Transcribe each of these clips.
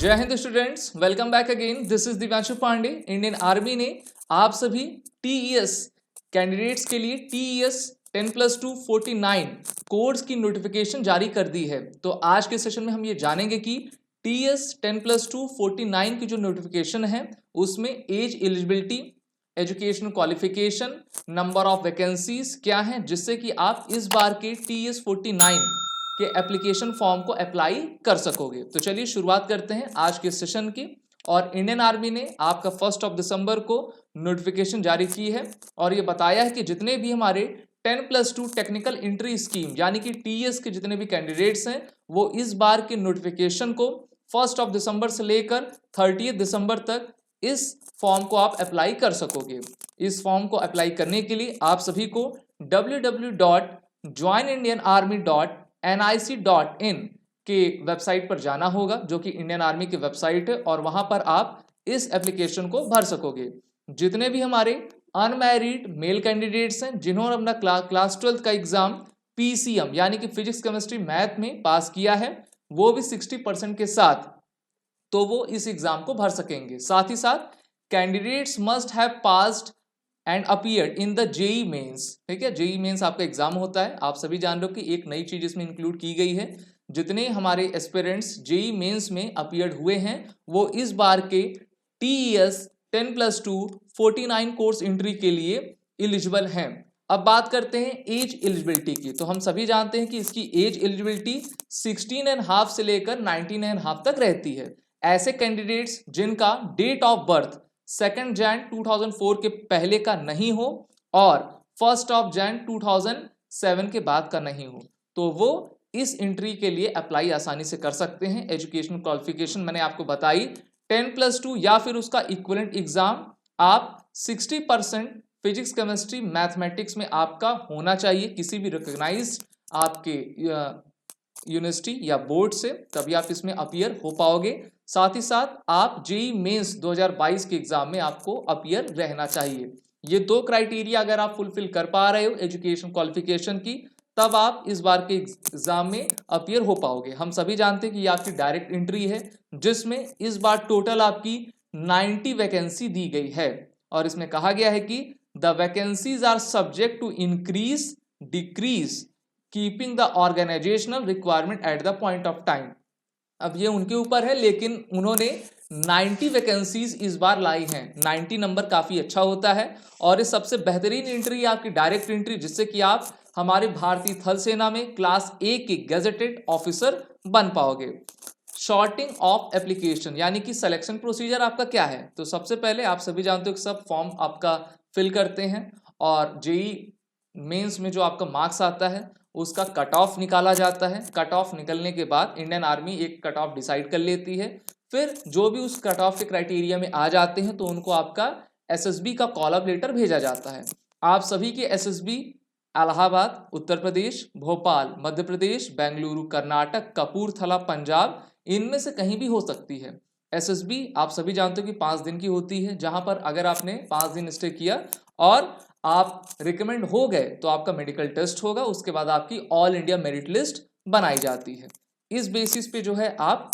जय हिंद students, welcome back again. This is Divyanshu Pandey. Indian army ने आप सभी टीईएस कैंडिडेट्स के लिए टीईएस 10+2 49 कोर्स की नोटिफिकेशन जारी कर दी है। तो आज के सेशन में हम ये जानेंगे कि टीईएस 10+2 49 की जो नोटिफिकेशन है उसमें as eligibility, education qualification, number of vacancies क्या है, जिससे कि आप इस बार के टीईएस 49 के एप्लीकेशन फॉर्म को अप्लाई कर सकोगे। तो चलिए शुरुआत करते हैं आज के सेशन की। और इंडियन आर्मी ने आपका 1 दिसंबर को नोटिफिकेशन जारी की है और ये बताया है कि जितने भी हमारे 10+2 टेक्निकल एंट्री स्कीम यानी कि टीएस के जितने भी कैंडिडेट्स हैं वो इस बार के नोटिफिकेशन को 1 दिसंबर से लेकर 30 दिसंबर तक इस फॉर्म को आप अप्लाई कर सकोगे। इस फॉर्म को अप्लाई करने के लिए आप सभी को www.joinindianarmy.nic.in के वेबसाइट पर जाना होगा, जो कि इंडियन आर्मी की वेबसाइट है, और वहां पर आप इस एप्लीकेशन को भर सकोगे। जितने भी हमारे अनमैरिड मेल कैंडिडेट्स हैं जिन्होंने अपना क्लास 12th का एग्जाम पीसीएम यानी कि फिजिक्स केमिस्ट्री मैथ में पास किया है, वो भी 60% के साथ तो वो इस एग्जाम को भर सकेंगे। साथ ही साथ candidates must have passed and appeared in the JEE mains. ठीक है, जेई मेंस आपका एग्जाम होता है। आप सभी जान रहे हो कि एक नई चीज इसमें इंक्लूड की गई है। जितने हमारे एस्पिरेंट्स जेई मेंस में अपीयर्ड हुए हैं वो इस बार के टीईएस 10+2 49 कोर्स एंट्री के लिए एलिजिबल हैं। अब बात करते हैं एज एलिजिबिलिटी की। तो हम सभी जानते हैं कि इसकी एज एलिजिबिलिटी 16.5 से लेकर 19.5 तक रहती है। ऐसे कैंडिडेट्स जिनका डेट ऑफ बर्थ 2 जैन 2004 के पहले का नहीं हो और 1 जैन 2007 के बाद का नहीं हो, तो वो इस एंट्री के लिए अप्लाई आसानी से कर सकते हैं। एजुकेशन क्वालिफिकेशन मैंने आपको बताई 10+2 या फिर उसका इक्विवेलेंट एग्जाम आप 60% फिजिक्स केमिस्ट्री मैथमेटिक्स में आपका होना चाहिए किसी भी रिकॉग्नाइज्ड आपके यूनिवर्सिटी या बोर्ड से, तभी आप इसमें अपीयर हो पाओगे। साथ ही साथ आप जेई मेंस 2022 के एग्जाम में आपको अपीयर रहना चाहिए। ये दो क्राइटेरिया अगर आप फुलफिल कर पा रहे हो एजुकेशन क्वालिफिकेशन की, तब आप इस बार के एग्जाम में अपीयर हो पाओगे। हम सभी जानते हैं कि ये आपकी डायरेक्ट एंट्री है जिसमें इस बार टोटल आपकी 90 वैकेंसी दी गई है और इसमें कहा गया है कि the vacancies are subject to increase decrease keeping the organisational requirement at the point of time. अब ये उनके ऊपर है, लेकिन उन्होंने 90 वैकेंसीज इस बार लाई हैं। 90 नंबर काफी अच्छा होता है और ये सबसे बेहतरीन एंट्री आपकी डायरेक्ट एंट्री, जिससे कि आप हमारे भारतीय थल सेना में क्लास ए के गेजेटेड ऑफिसर बन पाओगे। शॉर्टिंग ऑफ एप्लीकेशन यानी कि सिलेक्शन प्रोसीजर आपका क्या है। तो सबसे पहले आप सभी जानते हो कि सब फॉर्म आपका फिल करते हैं और जेई मेंस में जो आपका मार्क्स आता है उसका कट ऑफ निकाला जाता है। कट ऑफ निकलने के बाद इंडियन आर्मी एक कट ऑफ डिसाइड कर लेती है। फिर जो भी उस कट ऑफ के क्राइटेरिया में आ जाते हैं तो उनको आपका एसएसबी का कॉल अप लेटर भेजा जाता है। आप सभी के एसएसबी इलाहाबाद उत्तर प्रदेश, भोपाल मध्य प्रदेश, बेंगलुरु कर्नाटक, कपूरथला पंजाब, इनमें से कहीं भी हो सकती है। एसएसबी आप सभी जानते हो कि 5 दिन की होती है, जहां पर अगर आपने 5 दिन स्टे किया और आप रिकमेंड हो गए तो आपका मेडिकल टेस्ट होगा, उसके बाद आपकी ऑल इंडिया मेरिट लिस्ट बनाई जाती है। इस बेसिस पे जो है आप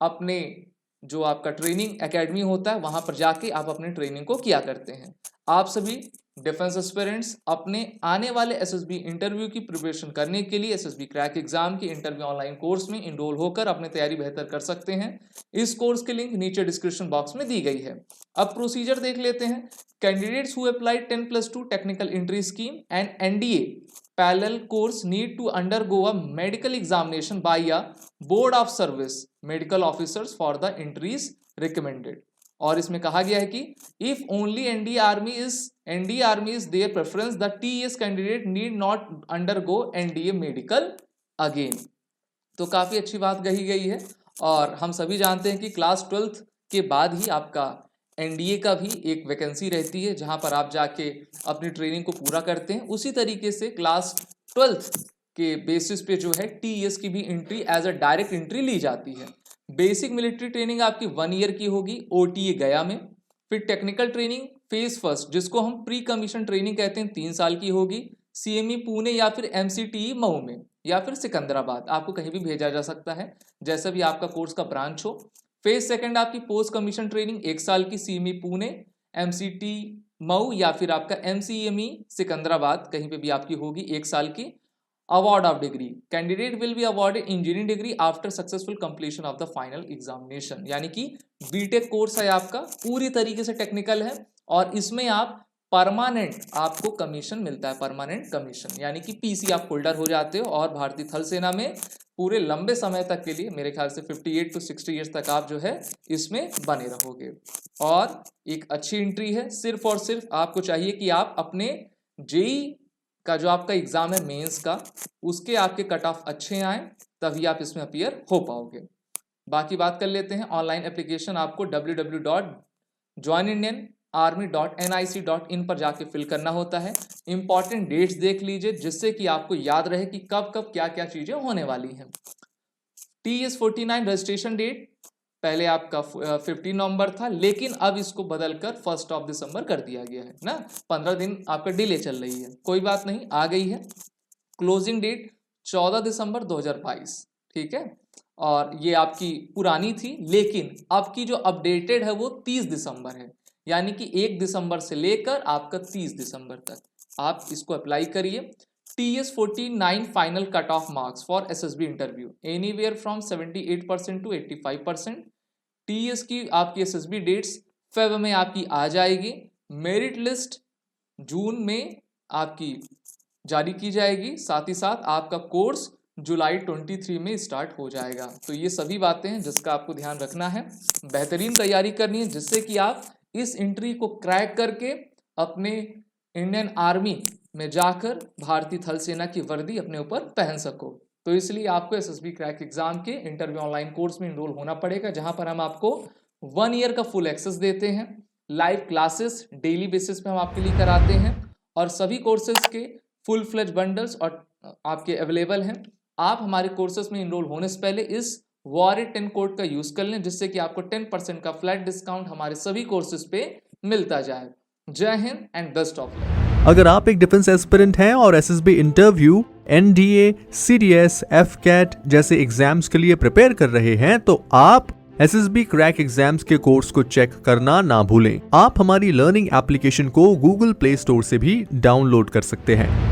अपने जो आपका ट्रेनिंग एकेडमी होता है वहां पर जाके आप अपने ट्रेनिंग को किया करते हैं। आप सभी डिफेंस एस्पिरेंट्स अपने आने वाले एसएसबी इंटरव्यू की प्रिपरेशन करने के लिए एसएसबी क्रैक एग्जाम की इंटरव्यू ऑनलाइन कोर्स में इनरोल होकर अपनी तैयारी बेहतर कर सकते हैं। इस कोर्स की लिंक नीचे डिस्क्रिप्शन बॉक्स में दी गई है। अब प्रोसीजर देख लेते हैं। Candidates who applied 10+2 technical entry scheme and NDA parallel course need to undergo a medical examination by a board of service medical officers for the entries recommended. और इसमें कहा गया है कि if only NDA army is their preference the TS candidate need not undergo NDA medical again. तो काफी अच्छी बात कही गई है और हम सभी जानते हैं कि क्लास 12th के बाद ही आपका एनडीए का भी एक वैकेंसी रहती है जहां पर आप जाके अपनी ट्रेनिंग को पूरा करते हैं। उसी तरीके से क्लास 12th के बेसिस पे जो है टीएस की भी entry as a direct entry ली जाती है। बेसिक मिलिट्री ट्रेनिंग आपकी 1 ईयर की होगी ओटीए गया में। फिर टेक्निकल ट्रेनिंग फेज फर्स्ट जिसको हम प्री कमीशन ट्रेनिंग कहते हैं 3 साल की होगी। सीएमई पुणे या फिर एमसीटीई मऊ में या फिर सिकंदराबाद, आपको कहीं भी भेजा जा सकता है जैसा भी आपका कोर्स का ब्रांच हो। फेज सेकंड आपकी पोस्ट कमीशन ट्रेनिंग 1 साल की CME पुणे, MCT मऊ या फिर आपका MCME सिकंदराबाद कहीं पे भी आपकी होगी 1 साल की। Award of degree, candidate will be awarded engineering degree after successful completion of the final examination. यानी कि बीटेक कोर्स है आपका, पूरी तरीके से टेक्निकल है और इसमें आप परमानेंट आपको कमीशन मिलता है, परमानेंट कमीशन यानी कि PC आप होल्डर हो जाते हो और भारतीय थल सेना में पूरे लंबे समय तक के लिए, मेरे ख्याल से 58 to 60 ईयर्स तक आप जो है इसमें बने रहोगे। और एक अच्छी एंट्री है, सिर्फ और सिर्फ आपको चाहिए कि आप अपने JEE का जो आपका एग्जाम है मेंस का, उसके आपके कट ऑफ अच्छे आए तभी आप इसमें अपीयर हो पाओगे। बाकी बात कर लेते हैं, ऑनलाइन एप्लीकेशन आपको www.joinindianarmy.nic.in पर जाके फिल करना होता है। इंपॉर्टेंट डेट्स देख लीजिए जिससे कि आपको याद रहे कि कब कब क्या क्या चीजें होने वाली हैं। TS49 रजिस्ट्रेशन डेट पहले आपका 15 नवंबर था, लेकिन अब इसको बदलकर 1 दिसंबर कर दिया गया है ना, 15 दिन आपका डिले चल रही है, कोई बात नहीं, आ गई है। क्लोजिंग डेट 14 दिसंबर 2022, ठीक है। और ये आपकी पुरानी थी, लेकिन अब की जो अपडेटेड है वो 30 दिसंबर है, यानी कि 1 दिसंबर से लेकर आपका 30 दिसंबर तक आप इसको अप्लाई करिए। TS49 final cut off marks for SSB interview anywhere from 78% to 85%। TS की आपकी SSB डेट्स फेब में आपकी आ जाएगी, मेरिट लिस्ट जून में आपकी जारी की जाएगी, साथ ही साथ आपका कोर्स जुलाई 23 में स्टार्ट हो जाएगा। तो ये सभी बातें हैं जिसका आपको ध्यान रखना है, बेहतरीन तैयारी करनी है जिससे कि आप इस एंट्री को क्रैक करके अपने इंडियन आर्मी में जाकर भारतीय थल सेना की वर्दी अपने ऊपर पहन सको। तो इसलिए आपको SSB क्रैक एग्जाम के इंटरव्यू ऑनलाइन कोर्स में इनरोल होना पड़ेगा, जहां पर हम आपको 1 ईयर का फुल एक्सेस देते हैं, लाइव क्लासेस डेली बेसिस पे हम आपके लिए कराते हैं और सभी कोर्सेज के फुल फ्लेज बंडल्स और आपके अवेलेबल हैं। आप हमारे कोर्सेज में इनरोल होने से पहले इस WARRIOR10 कोड का यूज कर लें, जिससे कि आपको 10% का फ्लैट डिस्काउंट हमारे सभी कोर्सेज पे मिलता जाए। जय Hind and best of luck. अगर आप एक डिफेंस एस्पिरेंट हैं और SSB interview, NDA, CDS, FCAT जैसे एग्जाम्स के लिए प्रिपेयर कर रहे हैं तो आप SSB क्रैक एग्जाम्स के कोर्स को चेक करना ना भूलें। आप हमारी लर्निंग एप्लीकेशन को Google Play Store से भी डाउनलोड कर सकते हैं।